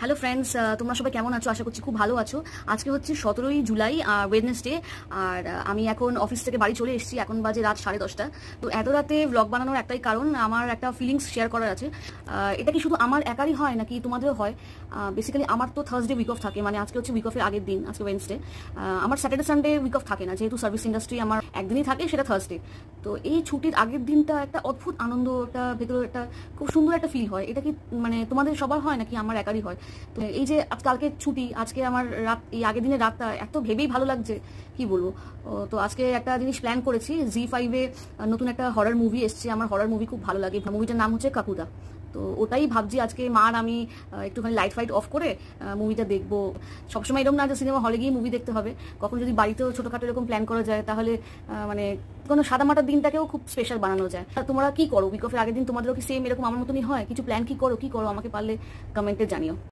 Hello friends, তোমরা সবাই কেমন আছো? আশা করছি খুব ভালো আছো। আজকে হচ্ছে 17ই জুলাই, ওয়েডনেসডে। আর আমি এখন অফিস থেকে বাড়ি চলে এসেছি। এখন বাজে রাত 10:30। তো এত রাতে ব্লগ বানানোর একটাই কারণ, আমার একটা ফিলিংস শেয়ার করার আছে। এটা কি শুধু আমার একারই হয় নাকি তোমাদেরও হয়? বেসিক্যালি আমার তো থার্সডে উইক অফ থাকে, মানে আজকে হচ্ছে উইক অফের আগের দিন, আজকে ওয়েডনেসডে। আমার স্যাটারডে সানডে উইক অফ থাকে না, যেহেতু সার্ভিস ইন্ডাস্ট্রি আমার একদিনই থাকে, সেটা থার্সডে। তো এই ছুটির আগের দিনটা একটা অদ্ভুত আনন্দ, একটা ভেতরে একটা খুব সুন্দর একটা ফিল হয়। এটা কি মানে তোমাদের সবার হয় নাকি আমার একারই হয়? তো এই যে কালকে ছুটি, আজকে আমার রাত, এই আগের দিনের রাতটা এত ভেবেই ভালো লাগছে, কি বলবো। তো আজকে একটা জিনিস প্ল্যান করেছি। জি5-এ নতুন একটা হরর মুভি এসছে। আমার হরর মুভি খুব ভালো লাগে। মুভিটার নাম হচ্ছে কাকুদা। তো ওটাই ভাবছি আজকে মার আমি একটুখানি লাইট ফাইট অফ করে মুভিটা দেখবো। সবসময় এরকম না যে সিনেমা হলে গিয়ে মুভি দেখতে হবে, কখন যদি বাড়িতেও ছোটোখাটো এরকম প্ল্যান করা যায়, তাহলে মানে কোনো সাদামাটার দিনটাকেও খুব স্পেশাল বানানো যায়। তোমরা কি করো উইক অফের আগের দিন? তোমাদেরও কি সেম এরকম আমার মতনই হয়? কিছু প্ল্যান কি করো আমাকে পারলে কমেন্টে জানিও।